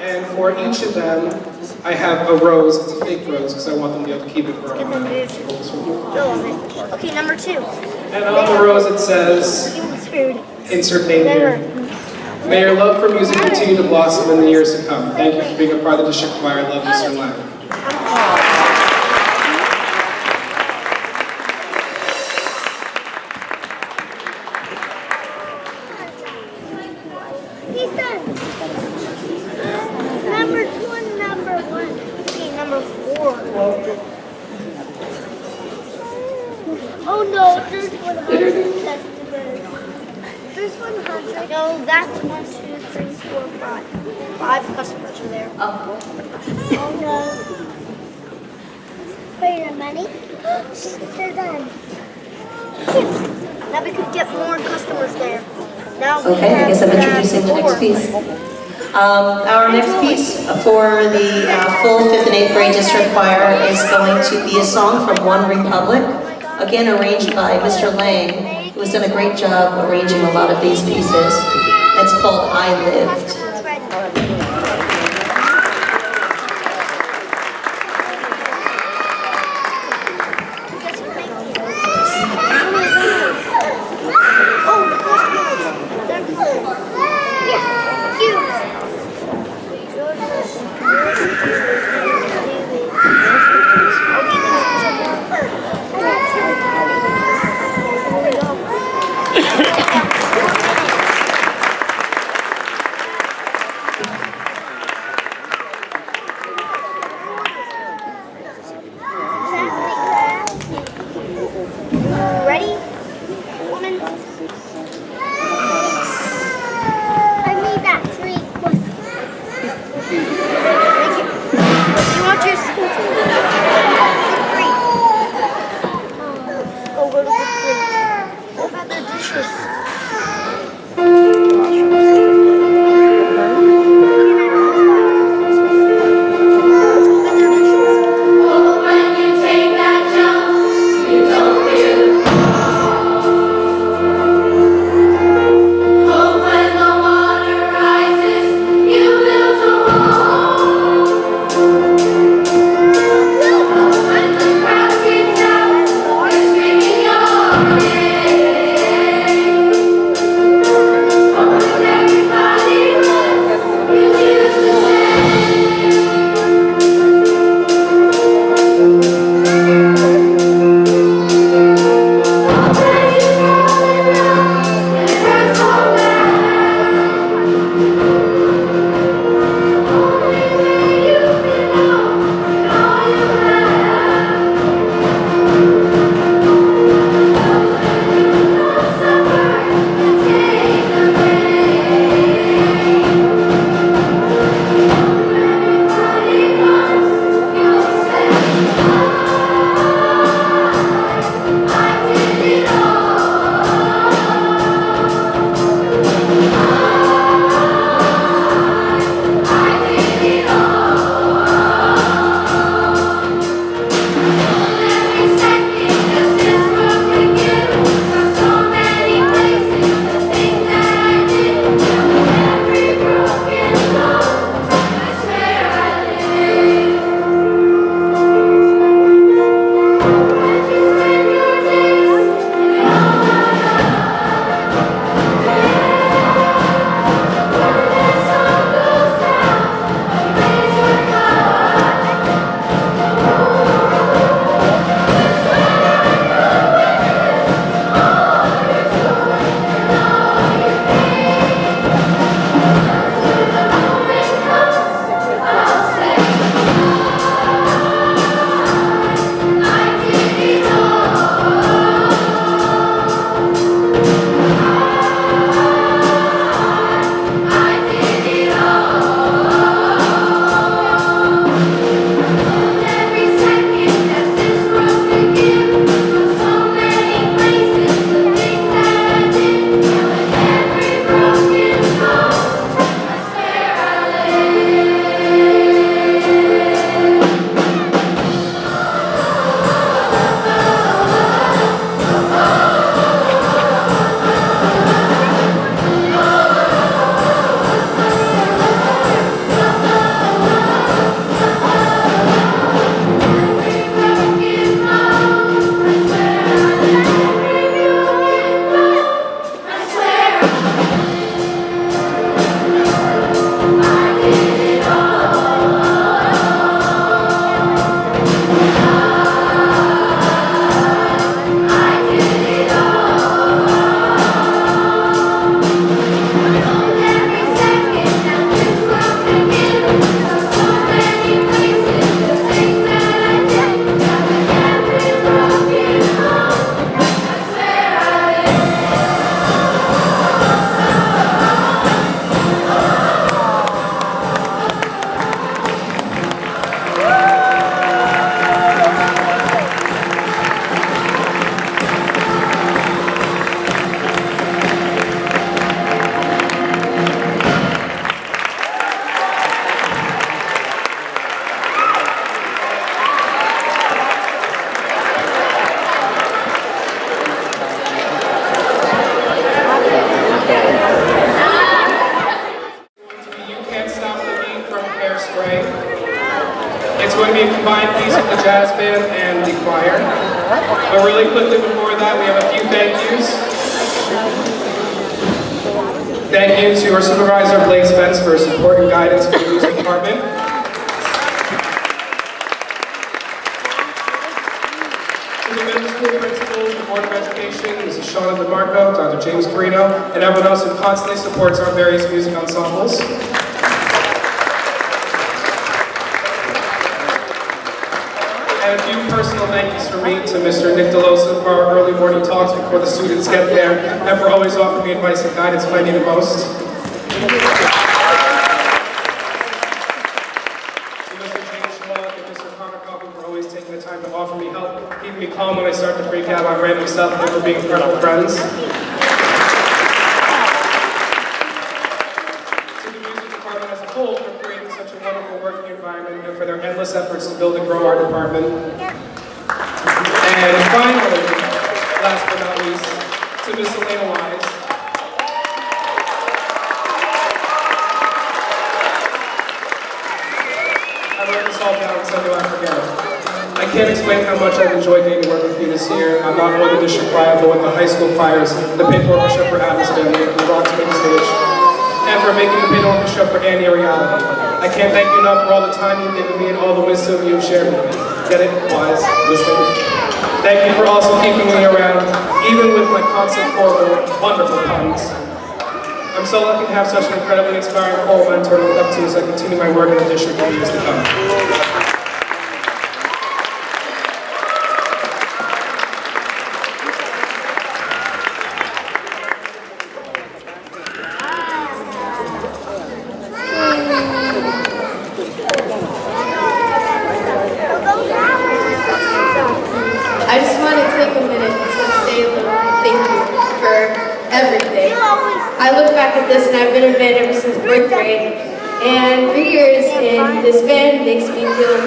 And for each of them, I have a rose. It's a fake rose because I want them to be able to keep it for a while. Okay, number 2. And on the rose it says, insert name here. May your love for music continue to blossom in the years to come. Thank you for being a part of the district choir. I love you, Sir Lam. He's done. Number 2 and number 1. Okay, number 4. Oh no, there's 100 customers. There's 100. No, that's 1, 2, 3, 4, 5. 5 customers are there. Oh no. Wait a minute. They're done. Now we could get more customers there. Now we Okay, I guess I'm introducing the next piece. Our next piece for the full 5th and 8th grade district choir is going to be a song from One Republic, again arranged by Mr. Lang, who has done a great job arranging a lot of these pieces. It's called I Lived. combined piece with the jazz band and the choir. But really quickly before that, we have a few thank yous. Thank you to our supervisor, Blake Spence, for his support and guidance for the music department. To the middle school principals, the Board of Education, Mrs. Shauna DeMarco, Dr. James Carino, and everyone else who constantly supports our various music ensembles. And a few personal thank yous from me to Mr. Nick DeLosa for our early morning talks before the students get there, and for always offering me advice and guidance when I need it most. To Mr. James Schwab and Mr. Connor Coffin for always taking the time to offer me help, keeping me calm when I start to freak out about random stuff, and for being incredible friends. For their endless efforts to build and grow our department. And finally, last but not least, to Miss Elena Wise. I wrote this all down so I forget. I can't explain how much I've enjoyed getting to work with you this year. I'm not only the district choir, but with the high school choirs, the paid orchestra for Adam's Family, who brought to the stage, and for making the paid orchestra for Annie a reality. I can't thank you enough for all the time you've given me and all the wisdom you've shared with me. Get it? Wise, wisdom. Thank you for also keeping me around, even with my constant horrible, wonderful puns. I'm so lucky to have such an incredibly inspiring choral mentor to look up to as I continue my work in the district for years to come. I just want to take a minute to say a little thank you for everything. I look back at this and I've been in band ever since 4th grade, and 3 years in this band makes me feel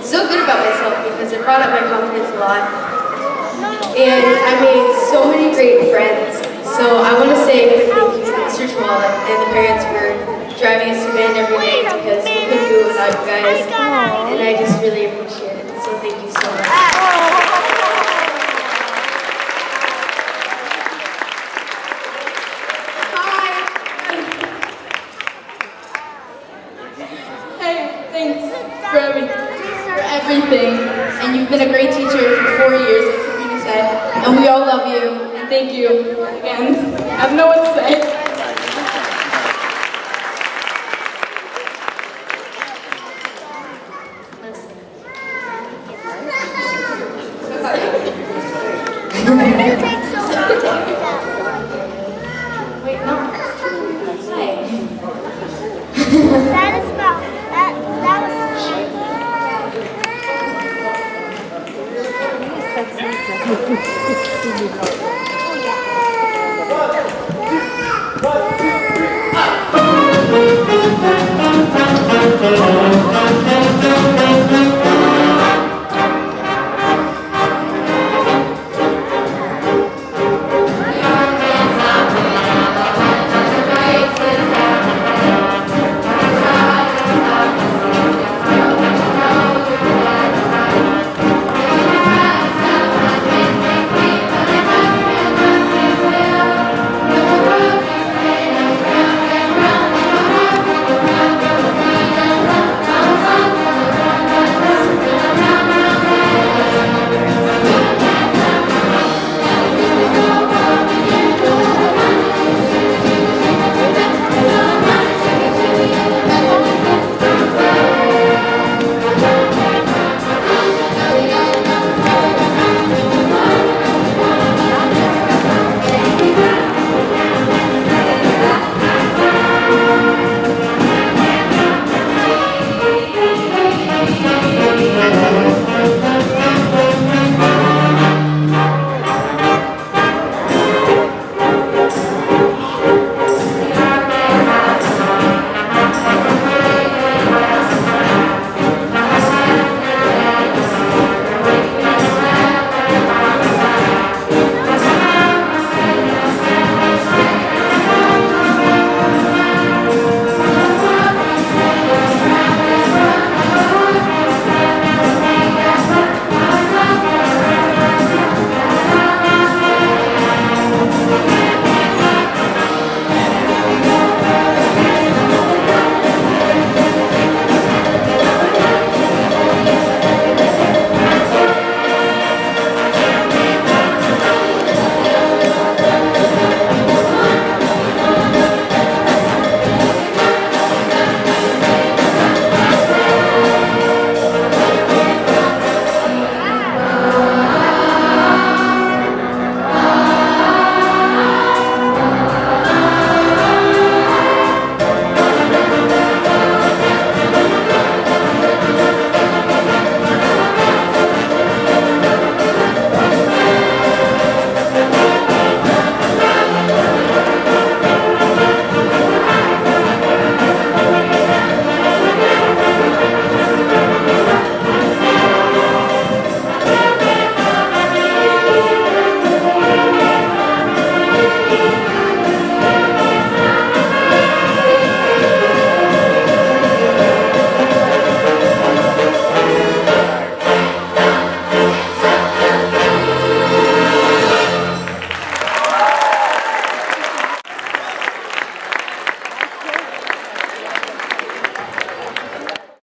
so good about myself because it brought up my confidence a lot. And I made so many great friends. So I want to say a quick thank you to Mr. Schwab and the parents for driving us to band every day because we couldn't do it without you guys. And I just really appreciate it. So thank you so much. For everything, and you've been a great teacher for 4 years, as Sabrina said, and we all love you, and thank you again. I have no one